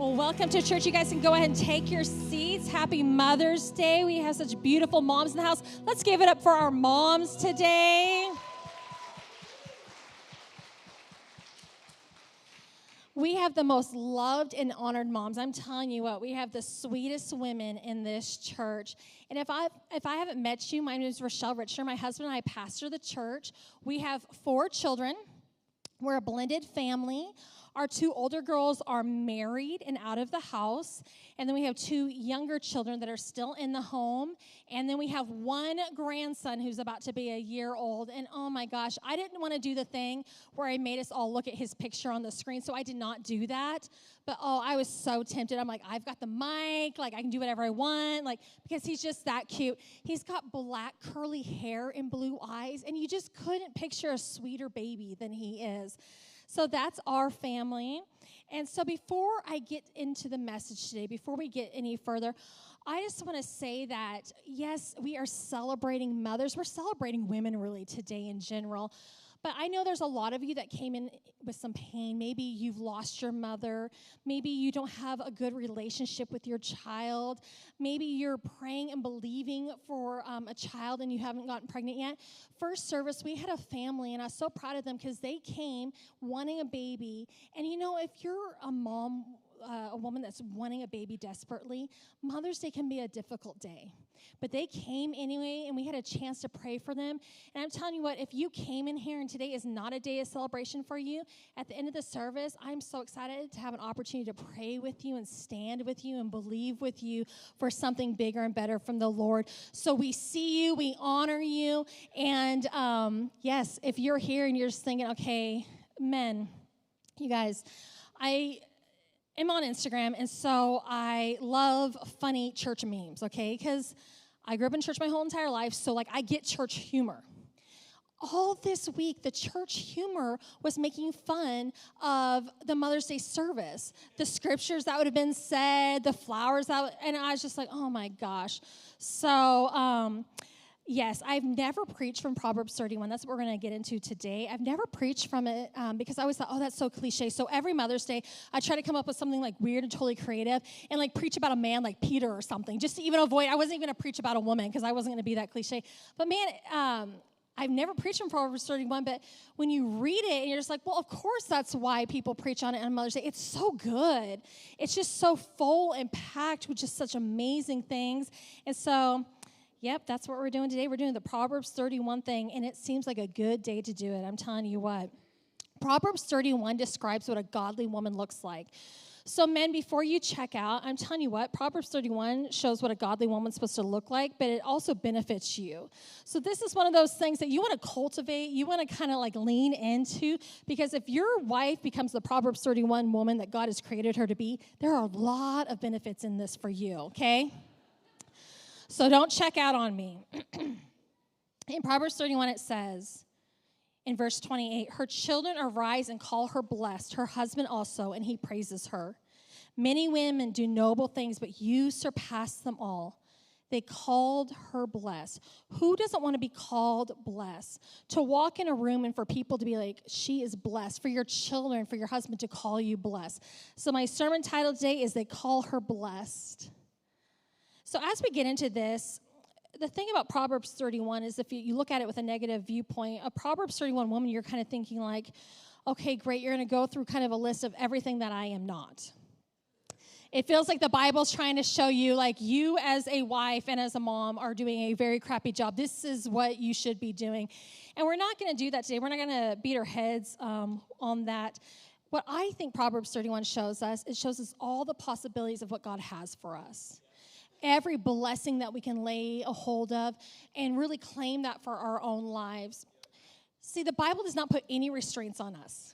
Well, welcome to church. You guys can go ahead and take your seats. Happy Mother's Day. We have such beautiful moms in the house. Let's give it up for our moms today. We have the most loved and honored moms. I'm telling you what, we have the sweetest women in this church. And if I haven't met you, my name is Rachelle Richner. My husband and I pastor the church. We have 4 children. We're a blended family. Our 2 older girls are married and out of the house. And then we have 2 younger children that are still in the home. And then we have 1 grandson who's about to be a year old. And oh my gosh, I didn't want to do the thing where I made us all look at his picture on the screen. So I did not do that. But I was so tempted. I'm like, I've got the mic. Like, I can do whatever I want. Like, because he's just that cute. He's got black curly hair and blue eyes. And you just couldn't picture a sweeter baby than he is. So that's our family. And so before I get into the message today, before we get any further, I just want to say that, yes, we are celebrating mothers. We're celebrating women really today in general. But I know there's a lot of you that came in with some pain. Maybe you've lost your mother. Maybe you don't have a good relationship with your child. Maybe you're praying and believing for a child and you haven't gotten pregnant yet. First service, we had a family, and I was so proud of them because they came wanting a baby. And you know, if you're a mom, a woman that's wanting a baby desperately, Mother's Day can be a difficult day. But they came anyway, and we had a chance to pray for them. And I'm telling you what, if you came in here and today is not a day of celebration for you, at the end of the service, I'm so excited to have an opportunity to pray with you and stand with you and believe with you for something bigger and better from the Lord. So we see you, we honor you, and yes, if you're here and you're just thinking, okay, men, you guys, I'm on Instagram, and so I love funny church memes, okay? Because I grew up in church my whole entire life, so, like, I get church humor. All this week, the church humor was making fun of the Mother's Day service, the scriptures that would have been said, the flowers and I was just like, oh, my gosh. So, yes, I've never preached from Proverbs 31. That's what we're going to get into today. I've never preached from it because I always thought, that's so cliche. So every Mother's Day, I try to come up with something like weird and totally creative and like preach about a man like Peter or something, just to even avoid. I wasn't even going to preach about a woman because I wasn't going to be that cliche. But man, I've never preached from Proverbs 31, but when you read it and you're just like, well, of course that's why people preach on it on Mother's Day. It's so good. It's just so full and packed with just such amazing things. And so, yep, that's what we're doing today. We're doing the Proverbs 31 thing, and it seems like a good day to do it. I'm telling you what. Proverbs 31 describes what a godly woman looks like. So, men, before you check out, I'm telling you what, Proverbs 31 shows what a godly woman's supposed to look like, but it also benefits you. So this is one of those things that you want to cultivate, you want to kind of like lean into, because if your wife becomes the Proverbs 31 woman that God has created her to be, there are a lot of benefits in this for you, okay? So don't check out on me. In Proverbs 31, it says, in verse 28, her children arise and call her blessed, her husband also, and he praises her. Many women do noble things, but you surpass them all. They called her blessed. Who doesn't want to be called blessed? To walk in a room and for people to be like, she is blessed. For your children, for your husband to call you blessed. So my sermon title today is They Call Her Blessed. So as we get into this, the thing about Proverbs 31 is if you look at it with a negative viewpoint, a Proverbs 31 woman, you're kind of thinking like, okay, great, you're going to go through kind of a list of everything that I am not. It feels like the Bible's trying to show you, like, you as a wife and as a mom are doing a very crappy job. This is what you should be doing. And we're not going to do that today. We're not going to beat our heads on that. What I think Proverbs 31 shows us, it shows us all the possibilities of what God has for us. Every blessing that we can lay a hold of and really claim that for our own lives. See, the Bible does not put any restraints on us.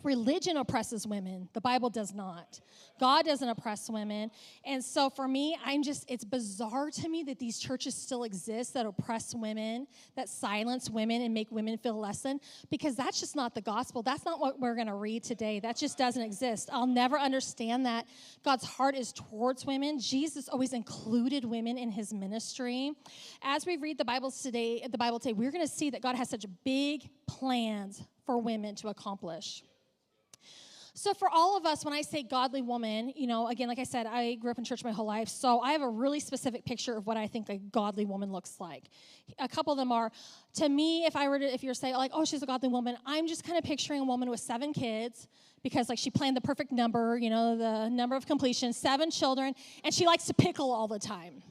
Religion oppresses women. The Bible does not. God doesn't oppress women. And so for me, it's bizarre to me that these churches still exist that oppress women, that silence women and make women feel less than, because that's just not the gospel. That's not what we're going to read today. That just doesn't exist. I'll never understand that. God's heart is towards women. Jesus always included women in his ministry. As we read the Bible today, we're going to see that God has such big plans for women to accomplish. So for all of us, when I say godly woman, again, like I said, I grew up in church my whole life, so I have a really specific picture of what I think a godly woman looks like. A couple of them are, to me, if you're saying, like, oh, she's a godly woman, I'm just kind of picturing a woman with 7 kids, because, like, she planned the perfect number, the number of completion, 7 children, and she likes to pickle all the time.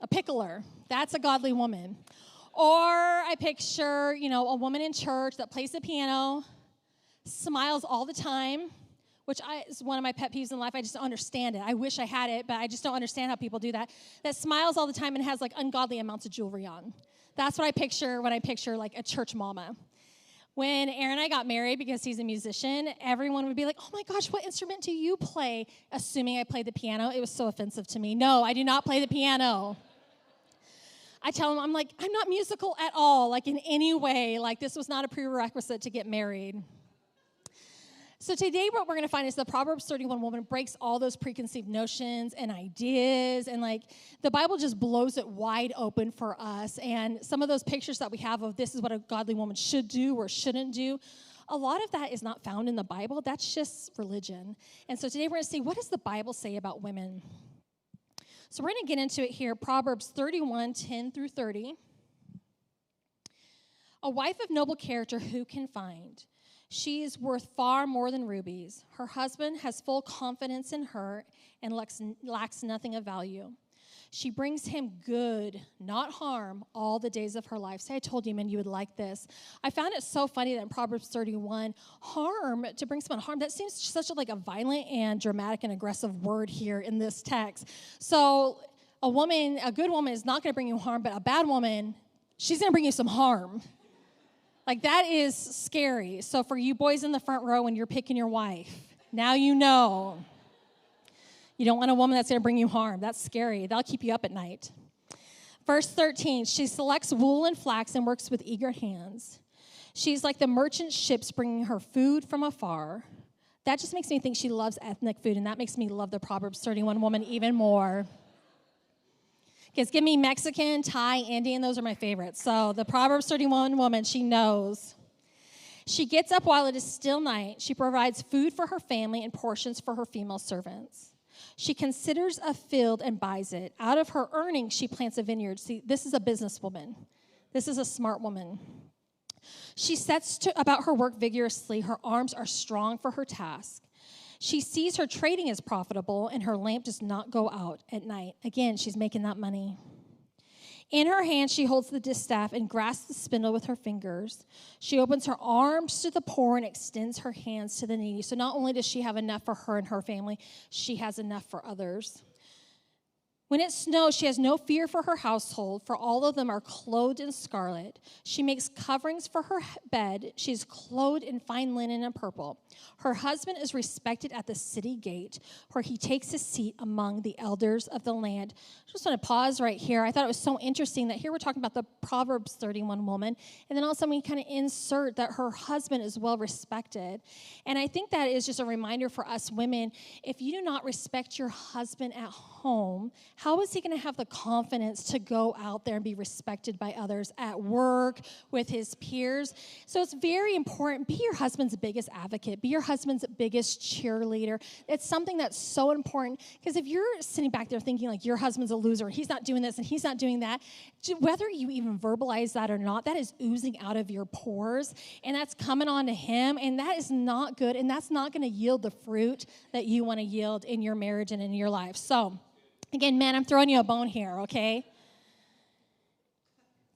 A pickler. That's a godly woman. Or I picture, a woman in church that plays the piano, smiles all the time, which is one of my pet peeves in life. I just don't understand it. I wish I had it, but I just don't understand how people do that. That smiles all the time and has, like, ungodly amounts of jewelry on. That's what I picture when I picture, like, a church mama. When Aaron and I got married, because he's a musician, everyone would be like, oh my gosh, what instrument do you play? Assuming I played the piano. It was so offensive to me. No, I do not play the piano. I tell them, I'm like, I'm not musical at all, like in any way. Like, this was not a prerequisite to get married. So today what we're going to find is the Proverbs 31 woman breaks all those preconceived notions and ideas, and like the Bible just blows it wide open for us. And some of those pictures that we have of this is what a godly woman should do or shouldn't do, a lot of that is not found in the Bible. That's just religion. And so today we're going to see, what does the Bible say about women? So we're going to get into it here, Proverbs 31, 10 through 30. A wife of noble character who can find? She is worth far more than rubies. Her husband has full confidence in her and lacks nothing of value. She brings him good, not harm, all the days of her life. Say, I told you, man, you would like this. I found it so funny that in Proverbs 31, harm, to bring someone harm, that seems such a violent and dramatic and aggressive word here in this text. So a good woman is not going to bring you harm, but a bad woman, she's going to bring you some harm. Like, that is scary. So for you boys in the front row, when you're picking your wife, now you know. You don't want a woman that's going to bring you harm. That's scary. That'll keep you up at night. Verse 13, she selects wool and flax and works with eager hands. She's like the merchant ships bringing her food from afar. That just makes me think she loves ethnic food, and that makes me love the Proverbs 31 woman even more. Because give me Mexican, Thai, Indian, those are my favorites. So the Proverbs 31 woman, she knows. She gets up while it is still night. She provides food for her family and portions for her female servants. She considers a field and buys it. Out of her earnings, she plants a vineyard. See, this is a businesswoman. This is a smart woman. She sets about her work vigorously. Her arms are strong for her task. She sees her trading as profitable, and her lamp does not go out at night. Again, she's making that money. In her hand, she holds the distaff and grasps the spindle with her fingers. She opens her arms to the poor and extends her hands to the needy. So not only does she have enough for her and her family, she has enough for others. When it snows, she has no fear for her household, for all of them are clothed in scarlet. She makes coverings for her bed. She's clothed in fine linen and purple. Her husband is respected at the city gate, where he takes his seat among the elders of the land. I just want to pause right here. I thought it was so interesting that here we're talking about the Proverbs 31 woman, and then also we kind of insert that her husband is well respected. And I think that is just a reminder for us women, if you do not respect your husband at home, how is he going to have the confidence to go out there and be respected by others at work, with his peers? So it's very important. Be your husband's biggest advocate. Be your husband's biggest cheerleader. It's something that's so important, because if you're sitting back there thinking like your husband's a loser, he's not doing this and he's not doing that, whether you even verbalize that or not, that is oozing out of your pores, and that's coming on to him, and that is not good, and that's not going to yield the fruit that you want to yield in your marriage and in your life. So again, man, I'm throwing you a bone here, okay?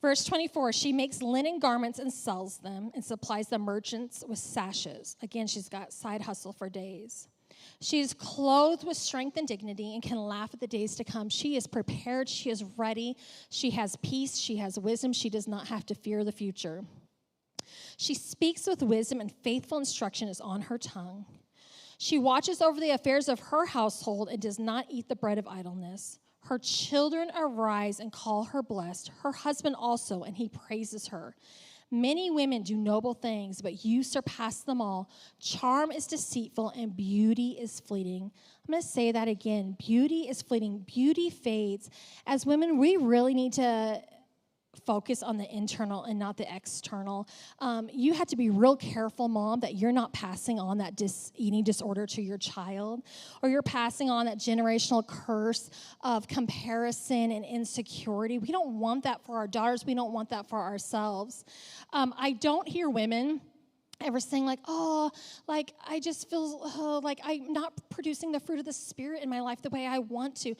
Verse 24, she makes linen garments and sells them and supplies the merchants with sashes. Again, she's got side hustle for days. She is clothed with strength and dignity and can laugh at the days to come. She is prepared. She is ready. She has peace. She has wisdom. She does not have to fear the future. She speaks with wisdom, and faithful instruction is on her tongue. She watches over the affairs of her household and does not eat the bread of idleness. Her children arise and call her blessed, her husband also, and he praises her. Many women do noble things, but you surpass them all. Charm is deceitful and beauty is fleeting. I'm going to say that again. Beauty is fleeting. Beauty fades. As women, we really need to focus on the internal and not the external. You have to be real careful, mom, that you're not passing on that eating disorder to your child, or you're passing on that generational curse of comparison and insecurity. We don't want that for our daughters. We don't want that for ourselves. I don't hear women ever saying like, oh, like I just feel like I'm not producing the fruit of the Spirit in my life the way I want to.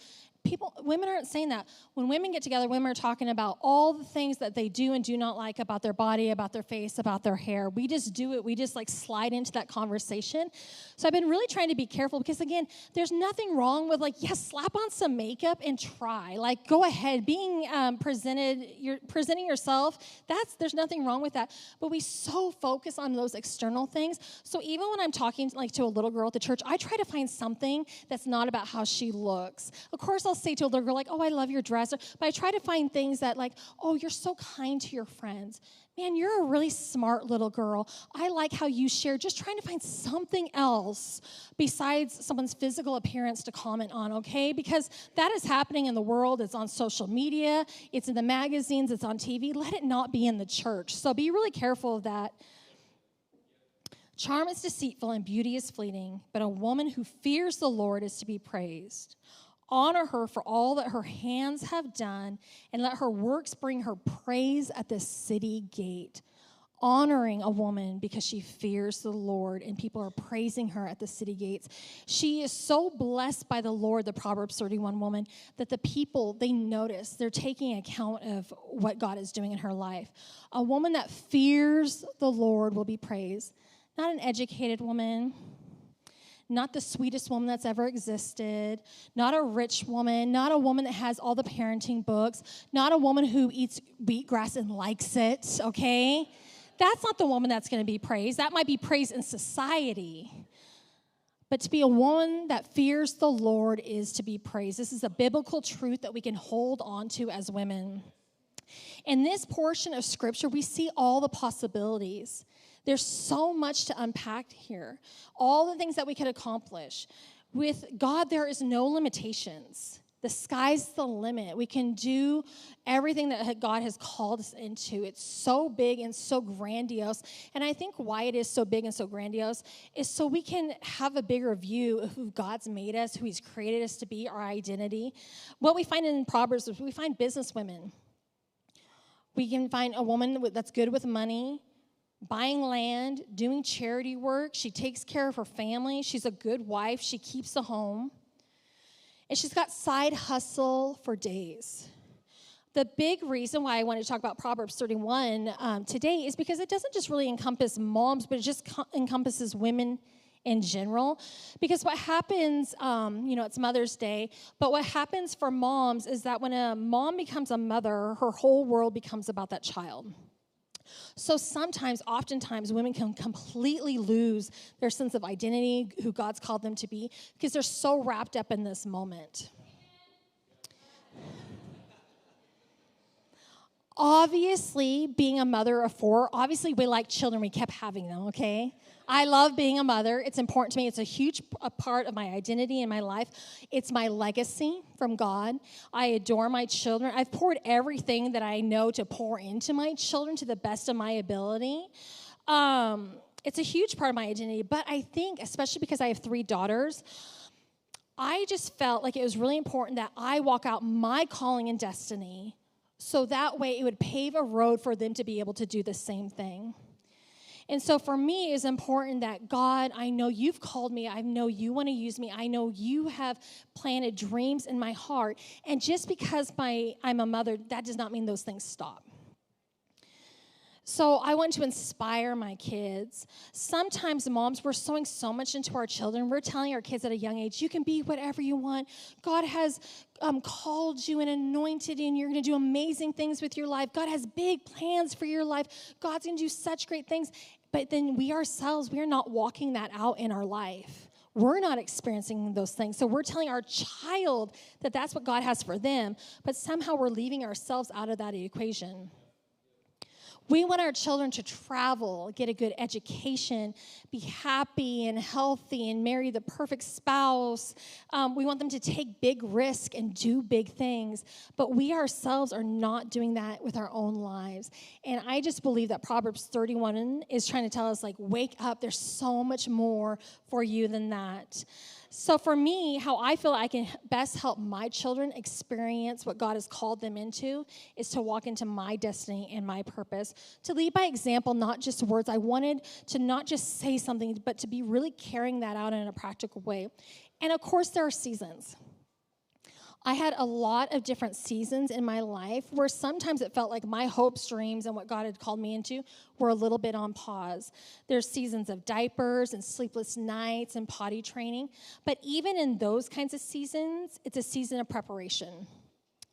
Women aren't saying that. When women get together, women are talking about all the things that they do and do not like about their body, about their face, about their hair. We just do it. We just like slide into that conversation. So I've been really trying to be careful because, again, there's nothing wrong with like, yes, slap on some makeup and try. Like, go ahead. Being presenting yourself, there's nothing wrong with that. But we so focus on those external things. So even when I'm talking like to a little girl at the church, I try to find something that's not about how she looks. Of course, I'll say to a little girl like, oh, I love your dress. But I try to find things that like, oh, you're so kind to your friends. Man, you're a really smart little girl. I like how you share. Just trying to find something else besides someone's physical appearance to comment on, okay? Because that is happening in the world. It's on social media. It's in the magazines. It's on TV. Let it not be in the church. So be really careful of that. Charm is deceitful and beauty is fleeting, but a woman who fears the Lord is to be praised. Honor her for all that her hands have done, and let her works bring her praise at the city gate. Honoring a woman because she fears the Lord, and people are praising her at the city gates. She is so blessed by the Lord, the Proverbs 31 woman, that the people, they notice. They're taking account of what God is doing in her life. A woman that fears the Lord will be praised. Not an educated woman, not the sweetest woman that's ever existed, not a rich woman, not a woman that has all the parenting books, not a woman who eats wheatgrass and likes it, okay? That's not the woman that's going to be praised. That might be praised in society. But to be a woman that fears the Lord is to be praised. This is a biblical truth that we can hold on to as women. In this portion of Scripture, we see all the possibilities. There's so much to unpack here. All the things that we could accomplish. With God, there is no limitations. The sky's the limit. We can do everything that God has called us into. It's so big and so grandiose. And I think why it is so big and so grandiose is so we can have a bigger view of who God's made us, who He's created us to be, our identity. What we find in Proverbs is we find business women. We can find a woman that's good with money, buying land, doing charity work. She takes care of her family. She's a good wife. She keeps a home. And she's got side hustle for days. The big reason why I wanted to talk about Proverbs 31 today is because it doesn't just really encompass moms, but it just encompasses women in general. Because what happens, it's Mother's Day, but what happens for moms is that when a mom becomes a mother, her whole world becomes about that child. So oftentimes, women can completely lose their sense of identity, who God's called them to be, because they're so wrapped up in this moment. Obviously, being a mother of 4, obviously we like children. We kept having them, okay? I love being a mother. It's important to me. It's a huge part of my identity in my life. It's my legacy from God. I adore my children. I've poured everything that I know to pour into my children to the best of my ability. It's a huge part of my identity. But I think, especially because I have 3 daughters, I just felt like it was really important that I walk out my calling and destiny, so that way it would pave a road for them to be able to do the same thing. And so for me, it's important that, God, I know you've called me. I know you want to use me. I know you have planted dreams in my heart. And just because I'm a mother, that does not mean those things stop. So I want to inspire my kids. Sometimes moms, we're sowing so much into our children. We're telling our kids at a young age, you can be whatever you want. God has called you and anointed you, and you're going to do amazing things with your life. God has big plans for your life. God's going to do such great things. But then we ourselves, we are not walking that out in our life. We're not experiencing those things. So we're telling our child that that's what God has for them, but somehow we're leaving ourselves out of that equation. We want our children to travel, get a good education, be happy and healthy, and marry the perfect spouse. We want them to take big risks and do big things. But we ourselves are not doing that with our own lives. And I just believe that Proverbs 31 is trying to tell us, like, wake up. There's so much more for you than that. So for me, how I feel I can best help my children experience what God has called them into is to walk into my destiny and my purpose, to lead by example, not just words. I wanted to not just say something, but to be really carrying that out in a practical way. And of course, there are seasons. I had a lot of different seasons in my life where sometimes it felt like my hopes, dreams, and what God had called me into were a little bit on pause. There's seasons of diapers and sleepless nights and potty training. But even in those kinds of seasons, it's a season of preparation.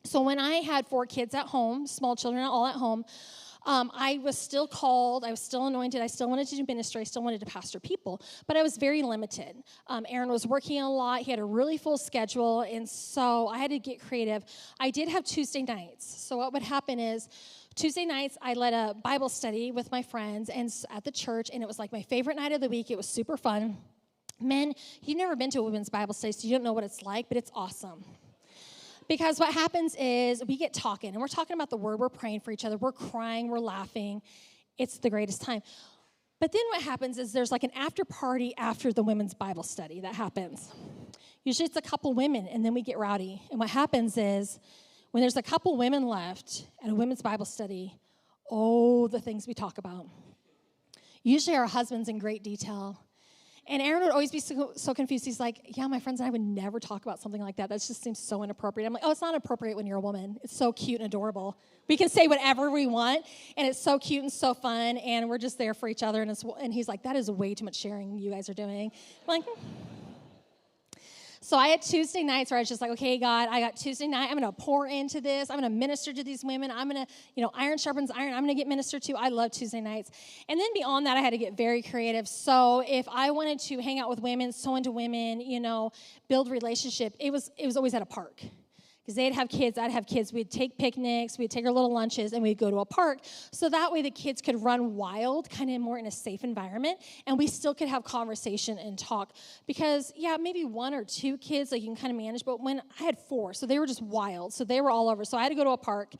So when I had 4 kids at home, small children all at home, I was still called, I was still anointed, I still wanted to do ministry, I still wanted to pastor people, but I was very limited. Aaron was working a lot, he had a really full schedule, and so I had to get creative. I did have Tuesday nights, so what would happen is, Tuesday nights, I led a Bible study with my friends and at the church, and it was like my favorite night of the week. It was super fun. Men, you've never been to a women's Bible study, so you don't know what it's like, but it's awesome. Because what happens is we get talking, and we're talking about the word, we're praying for each other, we're crying, we're laughing. It's the greatest time. But then what happens is there's like an after party after the women's Bible study that happens. Usually it's a couple women, and then we get rowdy. And what happens is when there's a couple women left at a women's Bible study, oh, the things we talk about. Usually our husbands in great detail. And Aaron would always be so confused. He's like, yeah, my friends and I would never talk about something like that. That just seems so inappropriate. I'm like, oh, it's not appropriate when you're a woman. It's so cute and adorable. We can say whatever we want, and it's so cute and so fun, and we're just there for each other. And he's like, that is way too much sharing you guys are doing. I'm like, So I had Tuesday nights where I was just like, okay, God, I got Tuesday night. I'm going to pour into this. I'm going to minister to these women. I'm going to, iron sharpens iron. I'm going to get ministered to. I love Tuesday nights. And then beyond that, I had to get very creative. So if I wanted to hang out with women, sew into women, build relationship, it was always at a park. Because they'd have kids, I'd have kids. We'd take picnics, we'd take our little lunches, and we'd go to a park. So that way the kids could run wild, kind of more in a safe environment, and we still could have conversation and talk. Because, maybe 1 or 2 kids, like you can kind of manage, but when I had 4, so they were just wild. So they were all over. So I had to go to a park.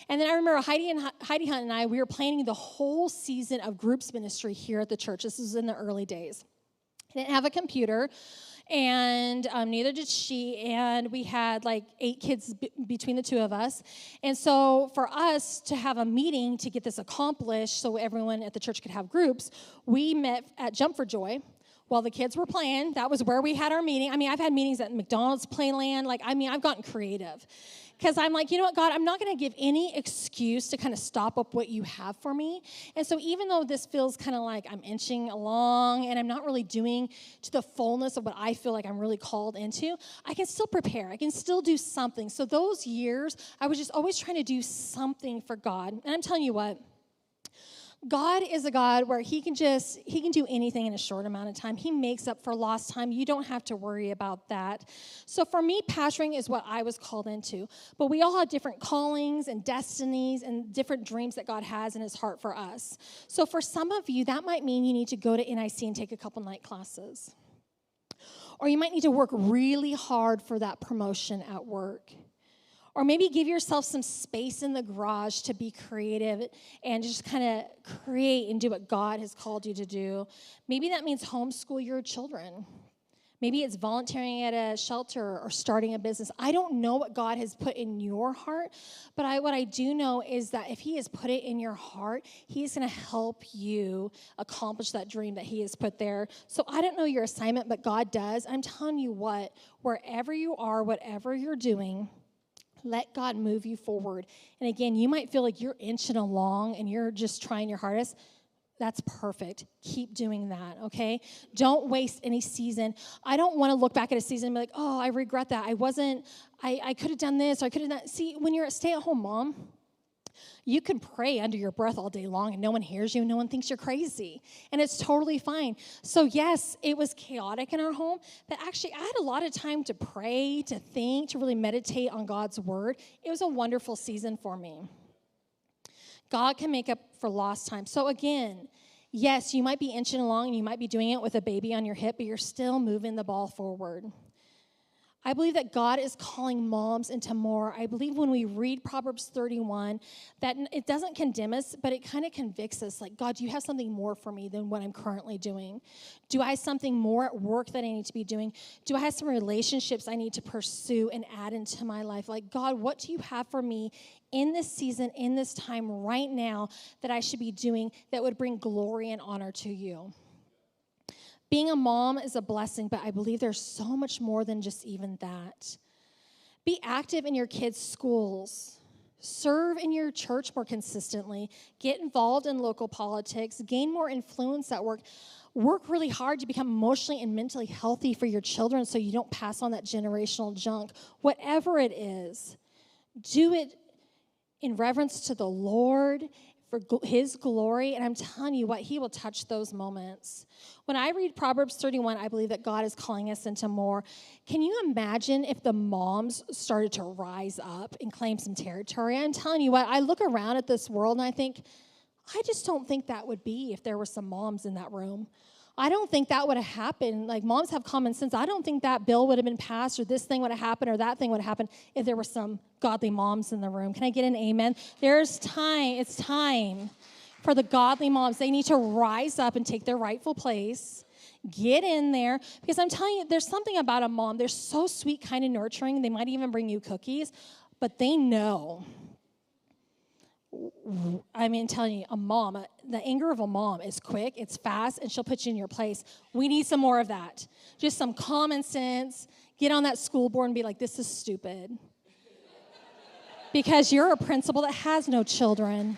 And then I remember Heidi Hunt and I, we were planning the whole season of groups ministry here at the church. This was in the early days. I didn't have a computer. And neither did she, and we had like 8 kids between the 2 of us. And so for us to have a meeting to get this accomplished so everyone at the church could have groups, we met at Jump for Joy while the kids were playing. That was where we had our meeting. I've had meetings at McDonald's, Playland. I've gotten creative. Because I'm like, you know what, God, I'm not going to give any excuse to kind of stop up what you have for me. And so even though this feels kind of like I'm inching along and I'm not really doing to the fullness of what I feel like I'm really called into, I can still prepare. I can still do something. So those years, I was just always trying to do something for God. And I'm telling you what, God is a God where he can do anything in a short amount of time. He makes up for lost time. You don't have to worry about that. So for me, pastoring is what I was called into. But we all have different callings and destinies and different dreams that God has in his heart for us. So for some of you, that might mean you need to go to NIC and take a couple night classes. Or you might need to work really hard for that promotion at work. Or maybe give yourself some space in the garage to be creative and just kind of create and do what God has called you to do. Maybe that means homeschool your children. Maybe it's volunteering at a shelter or starting a business. I don't know what God has put in your heart, but what I do know is that if he has put it in your heart, he's going to help you accomplish that dream that he has put there. So I don't know your assignment, but God does. I'm telling you what, wherever you are, whatever you're doing, let God move you forward. And again, you might feel like you're inching along and you're just trying your hardest. That's perfect. Keep doing that, okay? Don't waste any season. I don't want to look back at a season and be like, oh, I regret that. I could have done this or I could have done that. See, when you're a stay-at-home mom, you can pray under your breath all day long and no one hears you, no one thinks you're crazy. And it's totally fine. So yes, it was chaotic in our home, but actually I had a lot of time to pray, to think, to really meditate on God's word. It was a wonderful season for me. God can make up for lost time. So again, yes, you might be inching along and you might be doing it with a baby on your hip, but you're still moving the ball forward. I believe that God is calling moms into more. I believe when we read Proverbs 31, that it doesn't condemn us, but it kind of convicts us. Like, God, do you have something more for me than what I'm currently doing? Do I have something more at work that I need to be doing? Do I have some relationships I need to pursue and add into my life? Like, God, what do you have for me in this season, in this time right now that I should be doing that would bring glory and honor to you? Being a mom is a blessing, but I believe there's so much more than just even that. Be active in your kids' schools. Serve in your church more consistently. Get involved in local politics. Gain more influence at work. Work really hard to become emotionally and mentally healthy for your children so you don't pass on that generational junk. Whatever it is, do it in reverence to the Lord, for his glory, and I'm telling you what, he will touch those moments. When I read Proverbs 31, I believe that God is calling us into more. Can you imagine if the moms started to rise up and claim some territory? I'm telling you what, I look around at this world and I think, I just don't think that would be if there were some moms in that room. I don't think that would have happened. Like, moms have common sense. I don't think that bill would have been passed or this thing would have happened or that thing would have happened if there were some godly moms in the room. Can I get an amen? There's time. It's time for the godly moms. They need to rise up and take their rightful place. Get in there. Because I'm telling you, there's something about a mom. They're so sweet, kind of nurturing. They might even bring you cookies. But they know. I mean, telling you, a mom, the anger of a mom is quick, it's fast, and she'll put you in your place. We need some more of that. Just some common sense. Get on that school board and be like, this is stupid. Because you're a principal that has no children.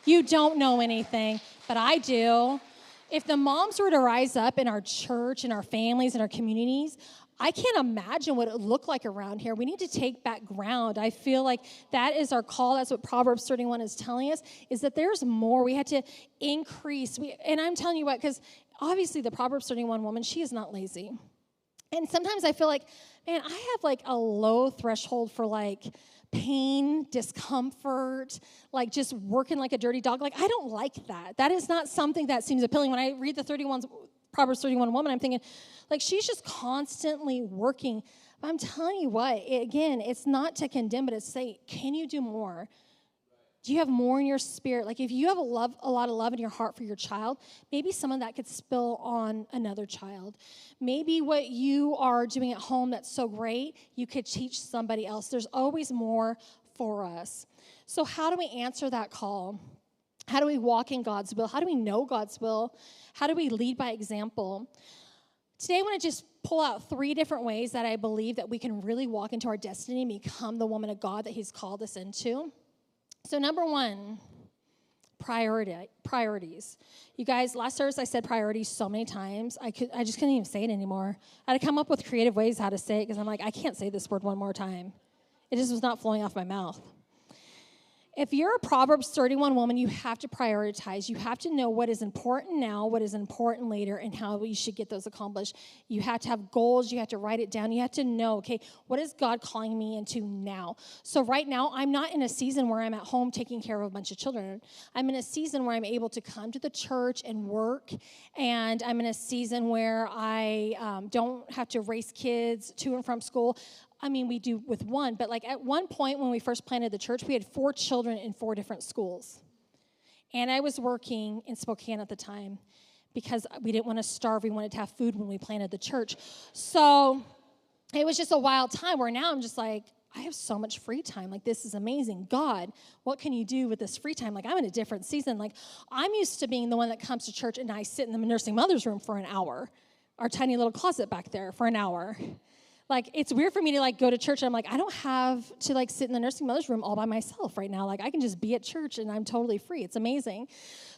You don't know anything, but I do. If the moms were to rise up in our church, in our families, in our communities, I can't imagine what it would look like around here. We need to take back ground. I feel like that is our call. That's what Proverbs 31 is telling us, is that there's more. We had to increase. And I'm telling you what, because obviously the Proverbs 31 woman, she is not lazy. And sometimes I feel like, man, I have like a low threshold for like pain, discomfort, like just working like a dirty dog. Like, I don't like that. That is not something that seems appealing. When I read the Proverbs 31 woman, I'm thinking, like, she's just constantly working. But I'm telling you what, again, it's not to condemn, but it's to say, can you do more? Do you have more in your spirit? Like, if you have a lot of love in your heart for your child, maybe some of that could spill on another child. Maybe what you are doing at home that's so great, you could teach somebody else. There's always more for us. So how do we answer that call? How do we walk in God's will? How do we know God's will? How do we lead by example? Today, I want to just pull out 3 different ways that I believe that we can really walk into our destiny and become the woman of God that he's called us into. So number 1, priorities. You guys, last service I said priorities so many times, I just couldn't even say it anymore. I had to come up with creative ways how to say it because I'm like, I can't say this word one more time. It just was not flowing off my mouth. If you're a Proverbs 31 woman, you have to prioritize. You have to know what is important now, what is important later, and how you should get those accomplished. You have to have goals. You have to write it down. You have to know, okay, what is God calling me into now? So right now, I'm not in a season where I'm at home taking care of a bunch of children. I'm in a season where I'm able to come to the church and work, and I'm in a season where I don't have to race kids to and from school. I mean, we do with one, but like at one point when we first planted the church, we had 4 children in 4 different schools. And I was working in Spokane at the time because we didn't want to starve. We wanted to have food when we planted the church. So it was just a wild time where now I'm just like, I have so much free time. Like, this is amazing. God, what can you do with this free time? Like, I'm in a different season. Like, I'm used to being the one that comes to church and I sit in the nursing mother's room for an hour, our tiny little closet back there for an hour. Like, it's weird for me to, like, go to church, and I'm like, I don't have to, like, sit in the nursing mother's room all by myself right now. Like, I can just be at church, and I'm totally free. It's amazing.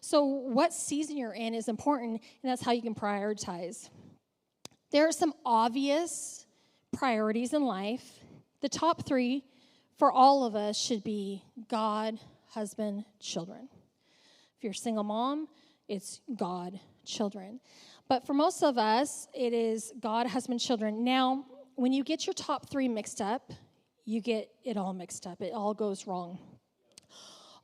So what season you're in is important, and that's how you can prioritize. There are some obvious priorities in life. The top 3 for all of us should be God, husband, children. If you're a single mom, it's God, children. But for most of us, it is God, husband, children. Now, when you get your top 3 mixed up, you get it all mixed up. It all goes wrong.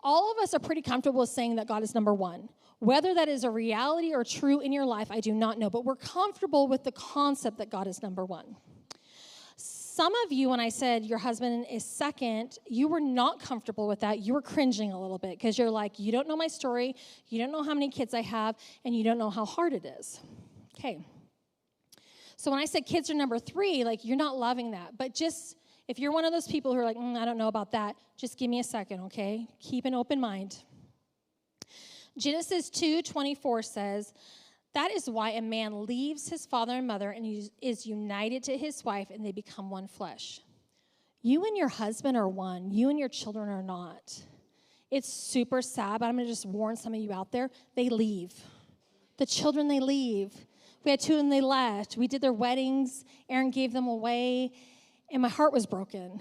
All of us are pretty comfortable with saying that God is number one. Whether that is a reality or true in your life, I do not know, but we're comfortable with the concept that God is number one. Some of you, when I said your husband is second, you were not comfortable with that. You were cringing a little bit because you're like, you don't know my story, you don't know how many kids I have, and you don't know how hard it is. Okay. So when I said kids are number 3, like, you're not loving that. But just, if you're one of those people who are like, I don't know about that, just give me a second, okay? Keep an open mind. Genesis 2:24 says, that is why a man leaves his father and mother and is united to his wife, and they become one flesh. You and your husband are one. You and your children are not. It's super sad, but I'm going to just warn some of you out there. They leave. The children, they leave. We had 2 and they left. We did their weddings. Aaron gave them away, and my heart was broken.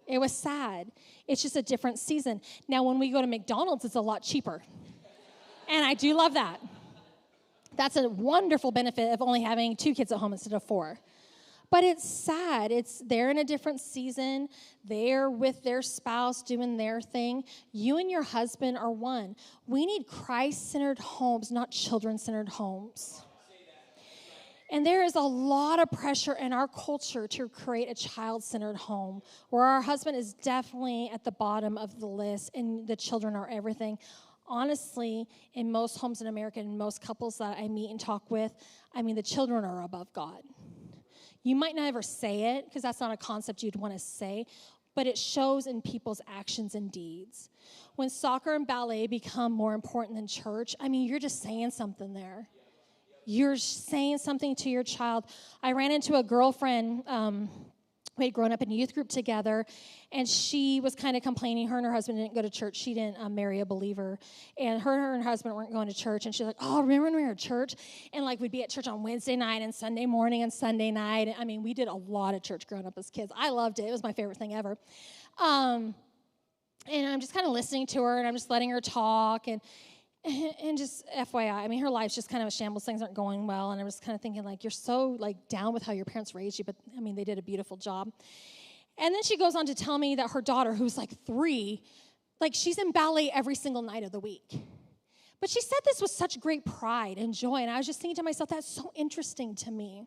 It was sad. It's just a different season. Now, when we go to McDonald's, it's a lot cheaper. And I do love that. That's a wonderful benefit of only having 2 kids at home instead of 4. But it's sad. They're in a different season. They're with their spouse doing their thing. You and your husband are one. We need Christ-centered homes, not children-centered homes. And there is a lot of pressure in our culture to create a child-centered home where our husband is definitely at the bottom of the list and the children are everything. Honestly, in most homes in America and most couples that I meet and talk with, the children are above God. You might not ever say it because that's not a concept you'd want to say, but it shows in people's actions and deeds. When soccer and ballet become more important than church, you're just saying something there. You're saying something to your child. I ran into a girlfriend. We had grown up in a youth group together, and she was kind of complaining. Her and her husband didn't go to church. She didn't marry a believer, and her and her husband weren't going to church. And she's like, oh, remember when we were at church? And, we'd be at church on Wednesday night and Sunday morning and Sunday night. We did a lot of church growing up as kids. I loved it. It was my favorite thing ever. And I'm just kind of listening to her, and I'm just letting her talk, and just FYI, her life's just kind of a shambles. Things aren't going well. And I'm just kind of thinking, you're so, down with how your parents raised you. But, they did a beautiful job. And then she goes on to tell me that her daughter, who's 3, she's in ballet every single night of the week. But she said this with such great pride and joy. And I was just thinking to myself, that's so interesting to me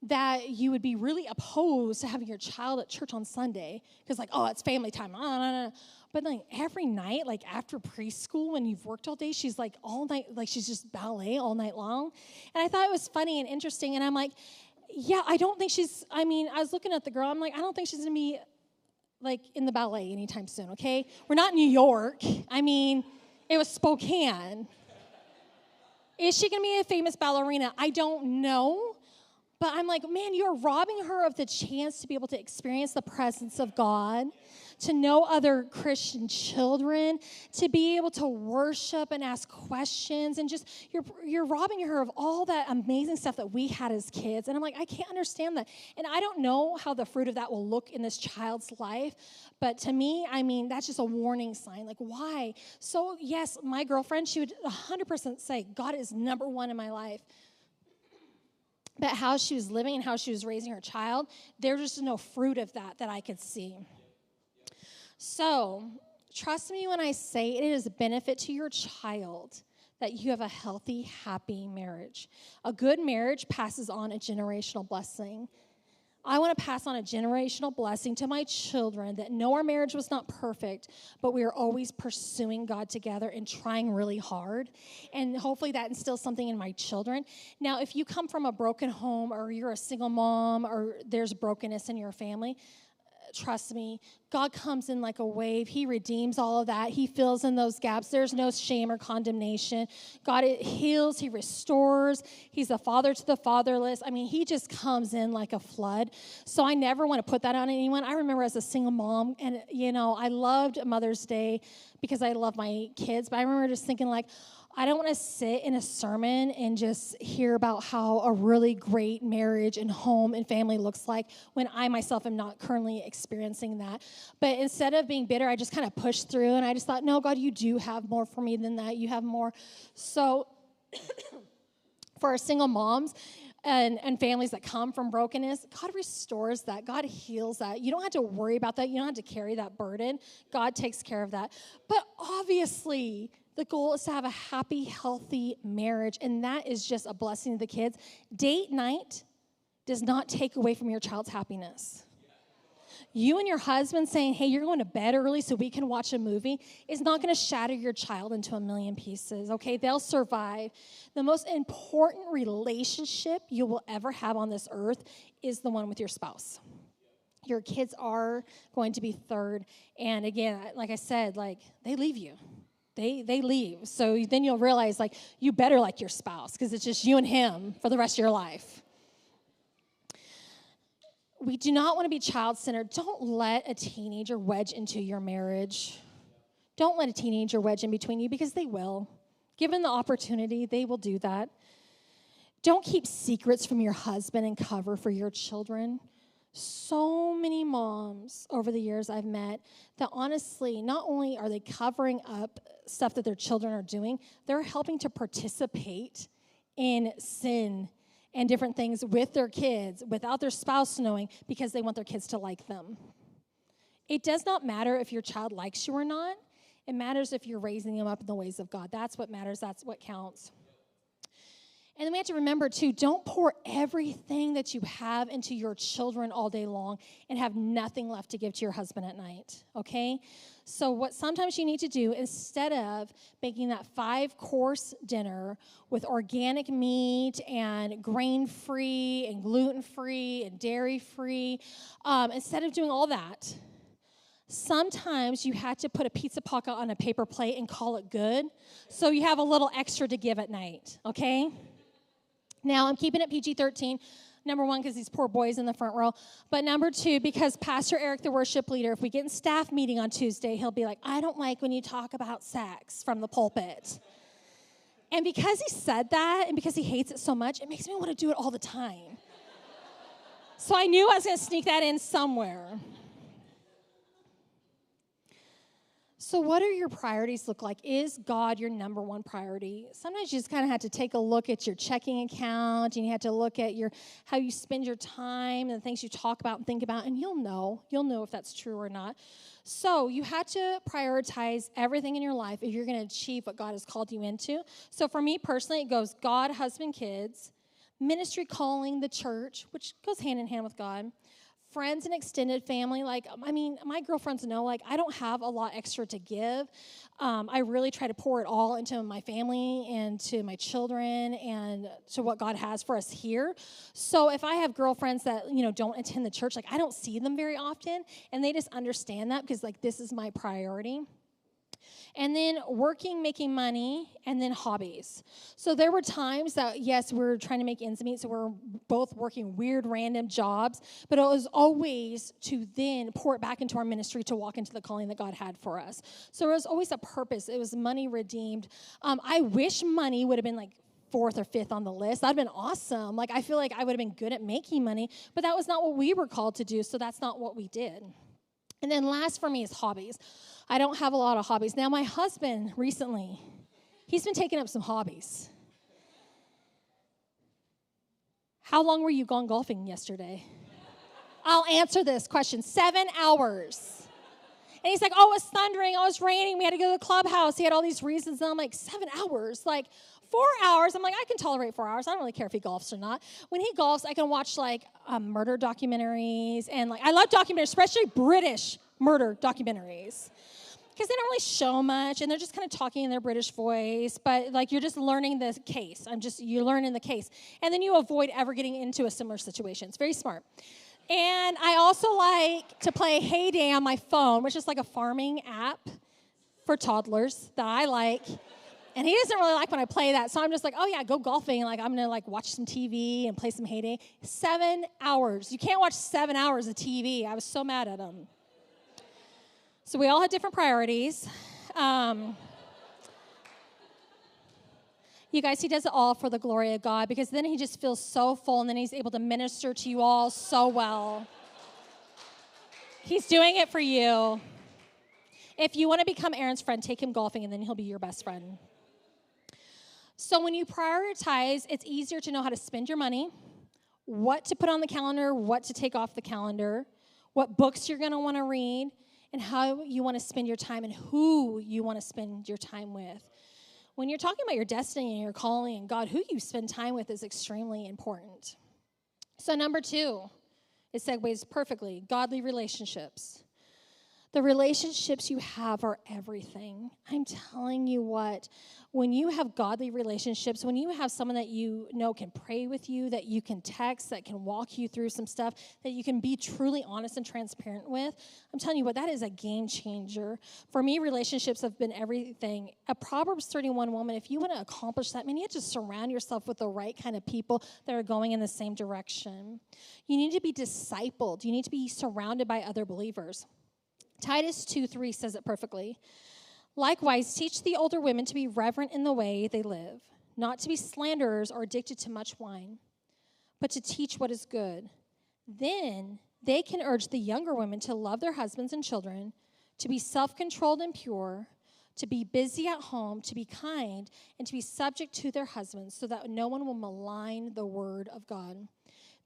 that you would be really opposed to having your child at church on Sunday. Because, it's family time. But every night, after preschool, when you've worked all day, she's all night, she's just ballet all night long. And I thought it was funny and interesting. And I'm like, yeah, I don't think she's, I was looking at the girl. I'm like, I don't think she's going to be in the ballet anytime soon, okay? We're not New York. It was Spokane. Is she going to be a famous ballerina? I don't know. But I'm like, man, you're robbing her of the chance to be able to experience the presence of God, to know other Christian children, to be able to worship and ask questions, and just you're robbing her of all that amazing stuff that we had as kids. And I'm like, I can't understand that. And I don't know how the fruit of that will look in this child's life, but to me, that's just a warning sign. Why? So yes, my girlfriend, she would 100% say, God is number one in my life. But how she was living and how she was raising her child, there was just no fruit of that I could see. So, trust me when I say it is a benefit to your child that you have a healthy, happy marriage. A good marriage passes on a generational blessing. I want to pass on a generational blessing to my children that know our marriage was not perfect, but we are always pursuing God together and trying really hard. And hopefully that instills something in my children. Now, if you come from a broken home or you're a single mom or there's brokenness in your family, trust me, God comes in like a wave. He redeems all of that. He fills in those gaps. There's no shame or condemnation. God heals. He restores. He's a father to the fatherless. He just comes in like a flood. So I never want to put that on anyone. I remember as a single mom, and, I loved Mother's Day because I love my kids. But I remember just thinking, I don't want to sit in a sermon and just hear about how a really great marriage and home and family looks like when I myself am not currently experiencing that. But instead of being bitter, I just kind of pushed through, and I just thought, no, God, you do have more for me than that. You have more. So for our single moms, and families that come from brokenness, God restores that. God heals that. You don't have to worry about that. You don't have to carry that burden. God takes care of that. But obviously, the goal is to have a happy, healthy marriage, and that is just a blessing to the kids. Date night does not take away from your child's happiness. You and your husband saying, hey, you're going to bed early so we can watch a movie is not going to shatter your child into a million pieces, okay? They'll survive. The most important relationship you will ever have on this earth is the one with your spouse. Your kids are going to be third. And again, like I said, like they leave you. They leave. So then you'll realize, like, you better like your spouse because it's just you and him for the rest of your life. We do not want to be child-centered. Don't let a teenager wedge into your marriage. Don't let a teenager wedge in between you because they will. Given the opportunity, they will do that. Don't keep secrets from your husband and cover for your children. So many moms over the years I've met that honestly, not only are they covering up stuff that their children are doing, they're helping to participate in sin and different things with their kids without their spouse knowing because they want their kids to like them. It does not matter if your child likes you or not. It matters if you're raising them up in the ways of God. That's what matters. That's what counts. And then we have to remember, too, don't pour everything that you have into your children all day long and have nothing left to give to your husband at night, okay? So what sometimes you need to do, instead of making that 5-course dinner with organic meat and grain-free and gluten-free and dairy-free, instead of doing all that, sometimes you had to put a pizza pocket on a paper plate and call it good so you have a little extra to give at night, okay? Now, I'm keeping it PG-13, number one, because these poor boys in the front row. But number two, because Pastor Eric, the worship leader, if we get in staff meeting on Tuesday, he'll be like, I don't like when you talk about sex from the pulpit. And because he said that and because he hates it so much, it makes me want to do it all the time. So I knew I was going to sneak that in somewhere. So what do your priorities look like? Is God your number one priority? Sometimes you just kind of have to take a look at your checking account, and you have to look at how you spend your time and the things you talk about and think about, and you'll know if that's true or not. So you have to prioritize everything in your life if you're going to achieve what God has called you into. So for me personally, it goes God, husband, kids, ministry, calling, the church, which goes hand in hand with God, friends and extended family. My girlfriends know, I don't have a lot extra to give. I really try to pour it all into my family and to my children and to what God has for us here. So if I have girlfriends that, don't attend the church, I don't see them very often, and they just understand that because, this is my priority. And then working, making money, and then hobbies. So there were times that, yes, we were trying to make ends meet, so we're both working weird, random jobs, but it was always to then pour it back into our ministry to walk into the calling that God had for us. So it was always a purpose. It was money redeemed. I wish money would have been fourth or fifth on the list. That'd been awesome. I feel like I would have been good at making money, but that was not what we were called to do, so that's not what we did. And then last for me is hobbies. I don't have a lot of hobbies. Now, my husband recently, he's been taking up some hobbies. How long were you gone golfing yesterday? I'll answer this question. 7 hours. And he's like, it was thundering. It was raining. We had to go to the clubhouse. He had all these reasons. And I'm like, 7 hours? 4 hours? I'm like, I can tolerate 4 hours. I don't really care if he golfs or not. When he golfs, I can watch, murder documentaries. And, I love documentaries, especially British murder documentaries. Because they don't really show much, and they're just kind of talking in their British voice, but you're just learning the case. You're learning the case. And then you avoid ever getting into a similar situation. It's very smart. And I also like to play Hay Day on my phone, which is a farming app for toddlers that I like. And he doesn't really like when I play that, so I'm just like, oh yeah, go golfing. I'm going to watch some TV and play some Hay Day. 7 hours. You can't watch 7 hours of TV. I was so mad at him. So we all have different priorities. You guys, he does it all for the glory of God because then he just feels so full and then he's able to minister to you all so well. He's doing it for you. If you want to become Aaron's friend, take him golfing and then he'll be your best friend. So when you prioritize, it's easier to know how to spend your money what to put on the calendar, what to take off the calendar, what books you're going to want to read, and how you want to spend your time and who you want to spend your time with. When you're talking about your destiny and your calling and God, who you spend time with is extremely important. So number 2, it segues perfectly, godly relationships. The relationships you have are everything. I'm telling you what, when you have godly relationships, when you have someone that you know can pray with you, that you can text, that can walk you through some stuff, that you can be truly honest and transparent with, I'm telling you what, that is a game changer. For me, relationships have been everything. A Proverbs 31 woman, if you want to accomplish that, you have to surround yourself with the right kind of people that are going in the same direction. You need to be discipled. You need to be surrounded by other believers. Titus 2:3 says it perfectly. Likewise, teach the older women to be reverent in the way they live, not to be slanderers or addicted to much wine, but to teach what is good. Then they can urge the younger women to love their husbands and children, to be self-controlled and pure, to be busy at home, to be kind, and to be subject to their husbands, so that no one will malign the word of God.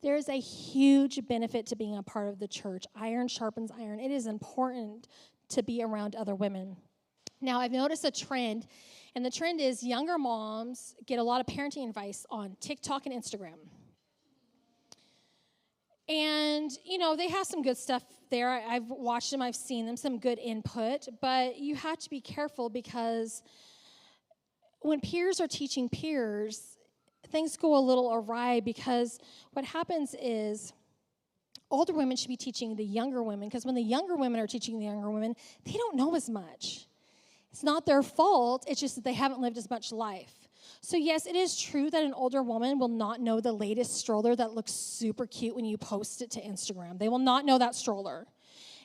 There is a huge benefit to being a part of the church. Iron sharpens iron. It is important to be around other women. Now, I've noticed a trend, and the trend is younger moms get a lot of parenting advice on TikTok and Instagram. And, they have some good stuff there. I've watched them. I've seen them, some good input. But you have to be careful because when peers are teaching peers, things go a little awry because what happens is older women should be teaching the younger women, because when the younger women are teaching the younger women, they don't know as much. It's not their fault. It's just that they haven't lived as much life. So yes, it is true that an older woman will not know the latest stroller that looks super cute when you post it to Instagram. They will not know that stroller.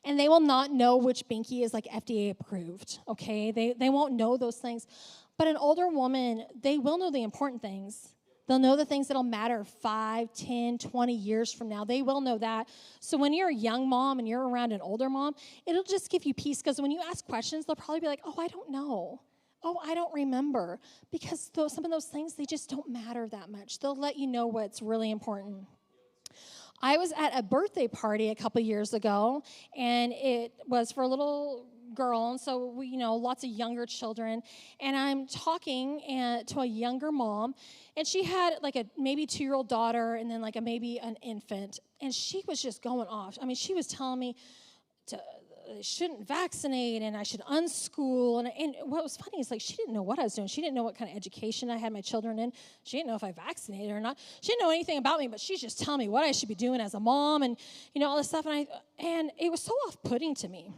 And they will not know which binky is like FDA approved, okay? They won't know those things. But an older woman, they will know the important things. They'll know the things that'll matter 5, 10, 20 years from now. They will know that. So when you're a young mom and you're around an older mom, it'll just give you peace, because when you ask questions, they'll probably be like, oh, I don't know. Oh, I don't remember. Because some of those things, they just don't matter that much. They'll let you know what's really important. I was at a birthday party a couple years ago, and it was for a little girl, and so we, lots of younger children, and I'm talking to a younger mom, and she had like a maybe 2-year-old daughter, and then like maybe an infant, and she was just going off. I mean, she was telling me I shouldn't vaccinate, and I should unschool, and what was funny is like she didn't know what I was doing. She didn't know what kind of education I had my children in. She didn't know if I vaccinated or not. She didn't know anything about me, but she's just telling me what I should be doing as a mom, and all this stuff, and it was so off-putting to me.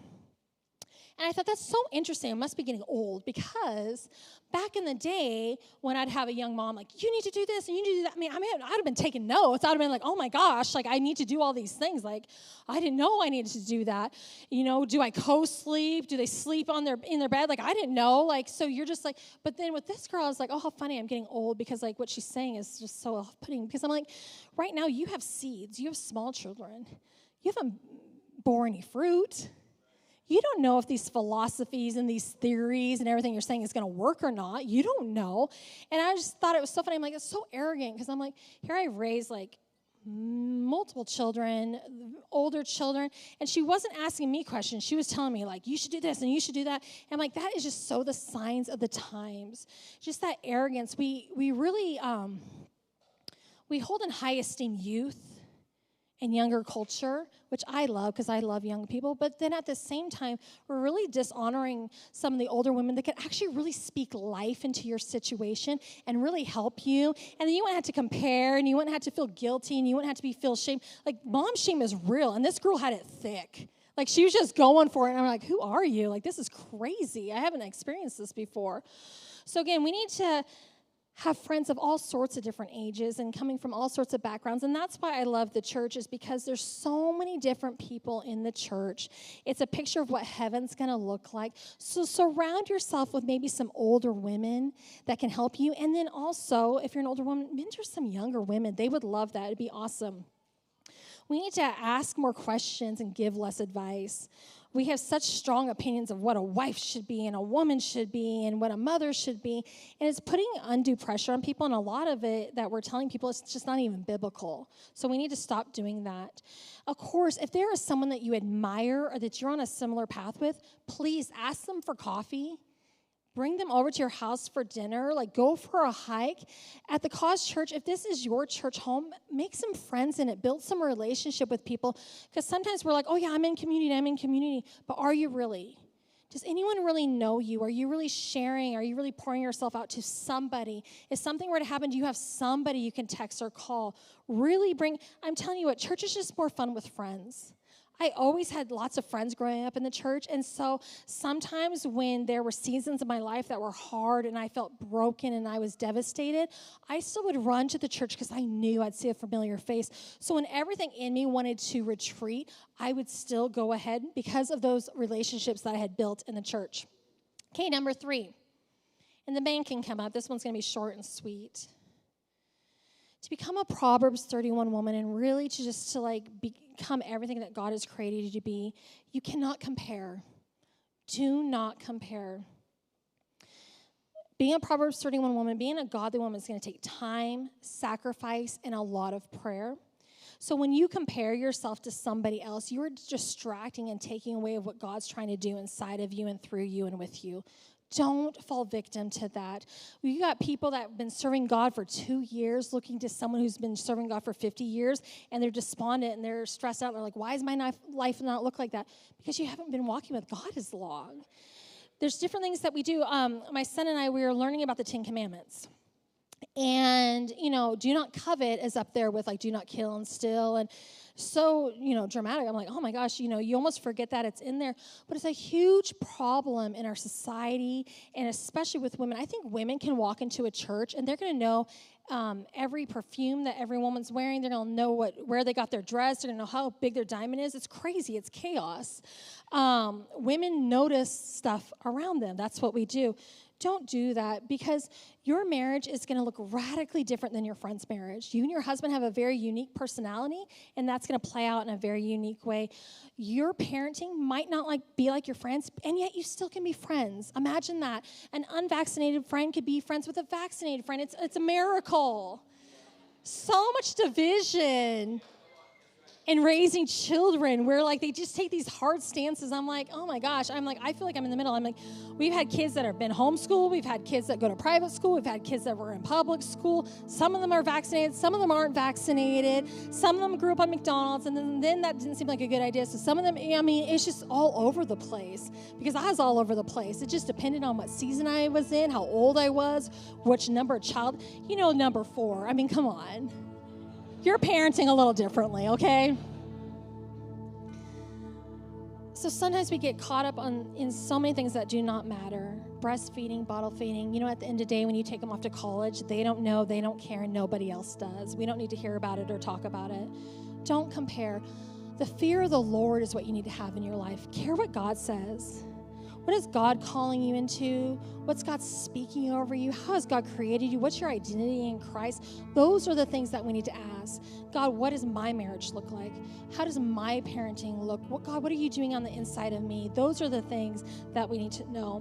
And I thought, that's so interesting. I must be getting old, because back in the day when I'd have a young mom, like, you need to do this and you need to do that. I'd have been taking notes. I'd have been like, oh my gosh, like I need to do all these things. Like, I didn't know I needed to do that. Do I co-sleep? Do they sleep in their bed? Like, I didn't know. Like, so you're just like, but then with this girl, I was like, oh, how funny, I'm getting old, because like what she's saying is just so off-putting. Because I'm like, right now you have seeds. You have small children. You haven't bore any fruit. You don't know if these philosophies and these theories and everything you're saying is going to work or not. You don't know. And I just thought it was so funny. I'm like, it's so arrogant, because I'm like, here I raised like multiple children, older children, and she wasn't asking me questions. She was telling me like, you should do this and you should do that. And I'm like, that is just so the signs of the times. Just that arrogance. We really, we hold in high esteem youth and younger culture, which I love because I love young people. But then at the same time, we're really dishonoring some of the older women that can actually really speak life into your situation and really help you. And then you wouldn't have to compare, and you wouldn't have to feel guilty, and you wouldn't have to feel shame. Like, mom shame is real, and this girl had it thick. Like, she was just going for it, and I'm like, who are you? Like, this is crazy. I haven't experienced this before. So again, we need to have friends of all sorts of different ages and coming from all sorts of backgrounds. And that's why I love the church, is because there's so many different people in the church. It's a picture of what heaven's going to look like. So surround yourself with maybe some older women that can help you. And then also, if you're an older woman, mentor some younger women. They would love that. It'd be awesome. We need to ask more questions and give less advice. We have such strong opinions of what a wife should be and a woman should be and what a mother should be. And it's putting undue pressure on people. And a lot of it that we're telling people is just not even biblical. So we need to stop doing that. Of course, if there is someone that you admire or that you're on a similar path with, please ask them for coffee. Bring them over to your house for dinner. Like, go for a hike. At the Cause Church, if this is your church home, make some friends in it. Build some relationship with people. Because sometimes we're like, oh, yeah, I'm in community. But are you really? Does anyone really know you? Are you really sharing? Are you really pouring yourself out to somebody? If something were to happen, do you have somebody you can text or call? I'm telling you what, church is just more fun with friends. I always had lots of friends growing up in the church, and so sometimes when there were seasons of my life that were hard and I felt broken and I was devastated, I still would run to the church because I knew I'd see a familiar face. So when everything in me wanted to retreat, I would still go ahead because of those relationships that I had built in the church. Okay, number 3. And the band can come up. This one's going to be short and sweet. To become a Proverbs 31 woman and really to become everything that God has created you to be, you cannot compare. Do not compare. Being a Proverbs 31 woman, being a godly woman is going to take time, sacrifice, and a lot of prayer. So when you compare yourself to somebody else, you are distracting and taking away of what God's trying to do inside of you and through you and with you. Don't fall victim to that. We got people that have been serving God for 2 years looking to someone who's been serving God for 50 years, and they're despondent and they're stressed out. They're like, why does my life not look like that? Because you haven't been walking with God as long. There's different things that we do. My son and I, we were learning about the 10 Commandments. And, do not covet is up there with, do not kill and steal. And so, dramatic. I'm like, oh my gosh, you almost forget that it's in there. But it's a huge problem in our society, and especially with women. I think women can walk into a church, and they're going to know every perfume that every woman's wearing. They're going to know where they got their dress. They're going to know how big their diamond is. It's crazy. It's chaos. Women notice stuff around them. That's what we do. Don't do that, because your marriage is going to look radically different than your friend's marriage. You and your husband have a very unique personality, and that's going to play out in a very unique way. Your parenting might not be like your friends, and yet you still can be friends. Imagine that. An unvaccinated friend could be friends with a vaccinated friend. It's a miracle. So much division in raising children where they just take these hard stances. I'm like, oh my gosh. I feel like I'm in the middle. I'm like, we've had kids that have been homeschooled. We've had kids that go to private school. We've had kids that were in public school. Some of them are vaccinated. Some of them aren't vaccinated. Some of them grew up on McDonald's, and then that didn't seem like a good idea. So some of them, it's just all over the place, because I was all over the place. It just depended on what season I was in, how old I was, which number of child. Number 4. Come on. You're parenting a little differently, okay? So sometimes we get caught up in so many things that do not matter. Breastfeeding, bottle feeding. At the end of the day, when you take them off to college, they don't know, they don't care, and nobody else does. We don't need to hear about it or talk about it. Don't compare. The fear of the Lord is what you need to have in your life. Care what God says. What is God calling you into? What's God speaking over you? How has God created you? What's your identity in Christ? Those are the things that we need to ask. God, what does my marriage look like? How does my parenting look? God, what are you doing on the inside of me? Those are the things that we need to know.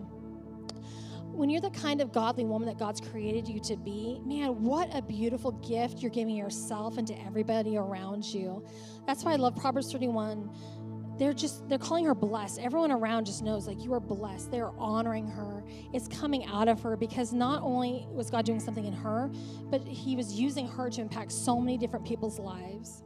When you're the kind of godly woman that God's created you to be, man, what a beautiful gift you're giving yourself and to everybody around you. That's why I love Proverbs 31. They're calling her blessed. Everyone around just knows, you are blessed. They're honoring her. It's coming out of her, because not only was God doing something in her, but he was using her to impact so many different people's lives.